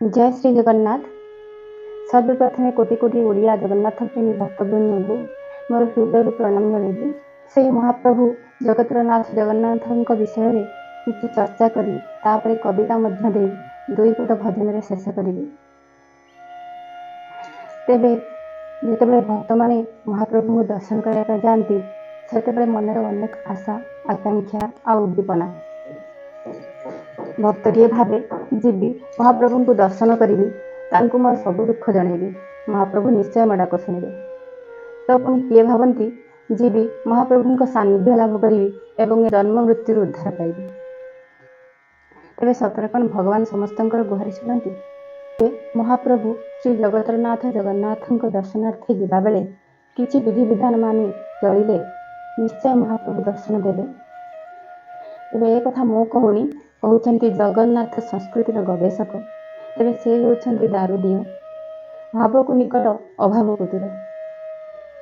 जय श्री जगन्नाथ। सर्वप्रथमे कोटि कोटि ओडिया जगन्नाथ प्रेमी भक्तवृंद को मोर हृदय प्रणाम जणाइबी। से महाप्रभु जगतर नाथ जगन्नाथ विषय में किसी चर्चा करी तापर कविता मध्य दे दुई पद भजन में शेष करी। तेबे जितेबाला भक्त मैंने महाप्रभु को दर्शन करने जाती से मनर अनेक आशा आकांक्षा आ उद्दीपना। भक्तटीए भावे जीवी महाप्रभु को दर्शन करी मोर सब दुख जनइबी, महाप्रभु निश्चय मो डाक शुणे। तो पुणी किए भावती जीवी महाप्रभु सानिध्य लाभ करी एवं जन्म मृत्यु उद्धार पाइबी। तेरे सतरे कौन भगवान समस्त गुहारी शुणती। महाप्रभु श्री जगतरनाथ जगन्नाथ दर्शनार्थे जावा बेले किछि विधि विधान मानि चलिले निश्चय महाप्रभु दर्शन देवे। तेरे एक कथा मो कहूनी, कहते जगन्नाथ संस्कृतिर गवेषक। तेरे से होती दारुदीय, भाव को निकट अभाव को दूर।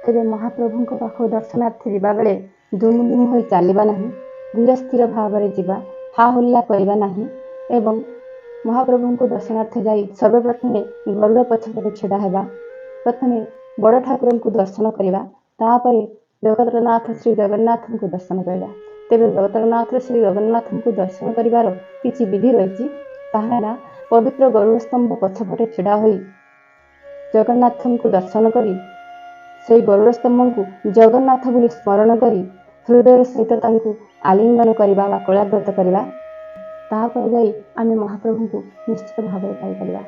तेरे महाप्रभु पाख दर्शनार्थे जावा बेले दुम दुम हो चलवा नहीं, धीर स्थिर भाव में जावा, हा हल्ला करवा नहीं एवं महाप्रभु को दर्शनार्थे जाई सर्वप्रथम गरुड़ पछपटे छिड़ा हेबा, प्रथमे बड़ ठाकुर को दर्शन करवा, तापर जगतरनाथ श्री जगन्नाथ को दर्शन करवा। तेरे जगतरनाथ श्री जगन्नाथ को दर्शन करिवार किछि विधि रही। ताहा पवित्र गरुड़ स्तंभ पछपटे छिड़ा होई जगन्नाथ को दर्शन करी से गरुड़ स्तंभ को जगन्नाथ बोली स्मरण करी हृदय सहित तांको आलिंगन करवा वा कोलाग्रत करवा। तापर जाई आमे महाप्रभु को निश्चित भाव पाइपर।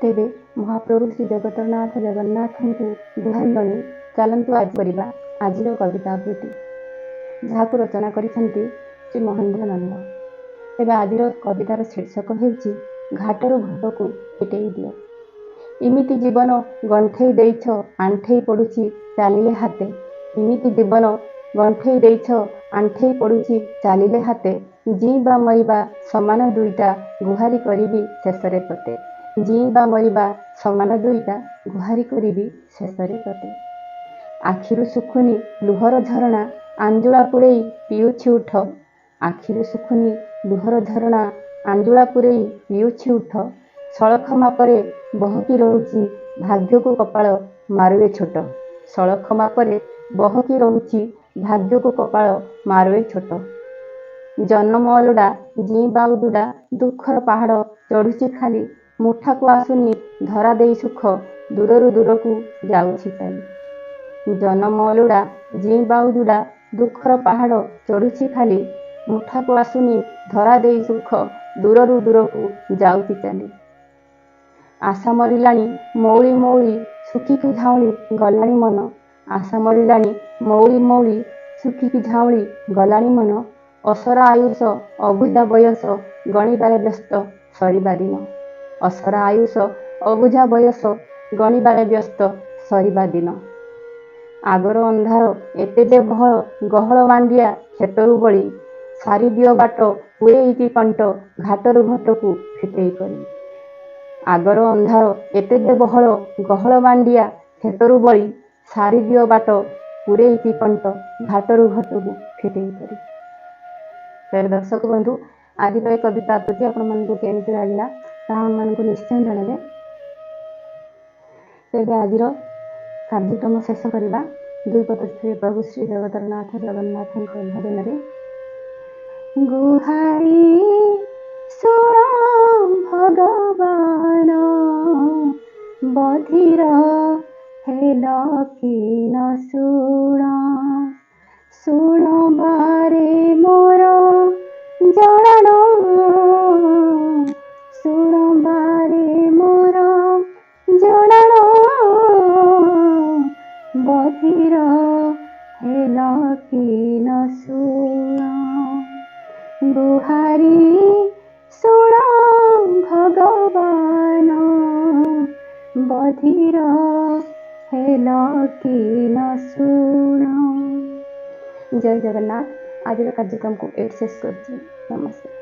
तेबे महाप्रभु श्री जगतरनाथ जगन्नाथ को गुहारी गणी चलतु आज करवा आज कविता आवृत्ति, जहाँ को रचना करिसेंती श्री महेंद्र नंद। तेबे आज कवितार शीर्षक हेउची घाटर घट को पेटई दियो। इमिति जीवन गंठेई देइछ आंठेई पड़ुची चालिले हाथे। इमिति जीवन गंठेई देइछ आंठेई पड़ुची चालिले हाथे। जीवा मरिबा समान दुईटा गुहारी करिबी शेषरे तोते। जीवा मरिबा समान दुईटा गुहारी करिबी शेषरे तोते। आखिरु सुखुनी लुहर झरणा आंजुला पुरेई पियुछि उठ। आखिरु सुखुनी लुहर झरणा आंजुला पुरेई पियुछि उठ। सड़ख मापरे बहकी रहुछि भाग्य को कपाळ मारुए छोट। सड़ख मापरे बहकी रहुछि भाग्य को कपाळ मारुए छोट। जन्म अलुडा जी बाउदुडा दुखर पहाड़ चढ़ुछि खाली। मुठा को आसुनी धरा देई सुख दूररु दूर को जाउछि चाली। जन्म अलुडा जी बाउदुडा दुखर पहाड़ चढ़ुछि खाली। मुठा को आसुनी धरा देई सुख दूररु दूर को जाउछि चाली। आशा मरिलाणी मौली मौली सुखिकी झाउली गलाणी मन। आशा मरिलाणी मौली मौली सुखिकी झाउली गलाणी मन। असरा आयुष अबुझा बयस गणिबारे व्यस्त सरिबा दिन। असरा आयुष अबुझा बयस गणिबारे व्यस्त सरिबा दिन। आगर अंधार एते जे गहल मांडिया खेतरु बड़ी। सारी दियो बाट पुरेई कंट घाटरु घटकू फिटेई करी। आगर अंधार एते जे गहल मांडिया खेतरु बड़ी। सारी दियो बाट पुरेई कंट घाटरु घटकू फिटेई करी। प्यारे दर्शक बंधु, आज कविता प्रति आपको केमती लगे ताको निश्चय जनइबे। तेज आज कार्यक्रम शेष करवा दुई पद श्री प्रभु श्री जगतरनाथ जगन्नाथ भजन रे। गुहारी सुण भगवान बधिर हेल कि न शुण। शुण बारे मोर जड़न। शुण बारे मोर जड़न। बधिर हेल कि न शुण। गुहारी शुण भगवान बधिर हेल कि न शुण। जय जगन्नाथ। आज कार्यक्रम को एड शेष कर। नमस्ते।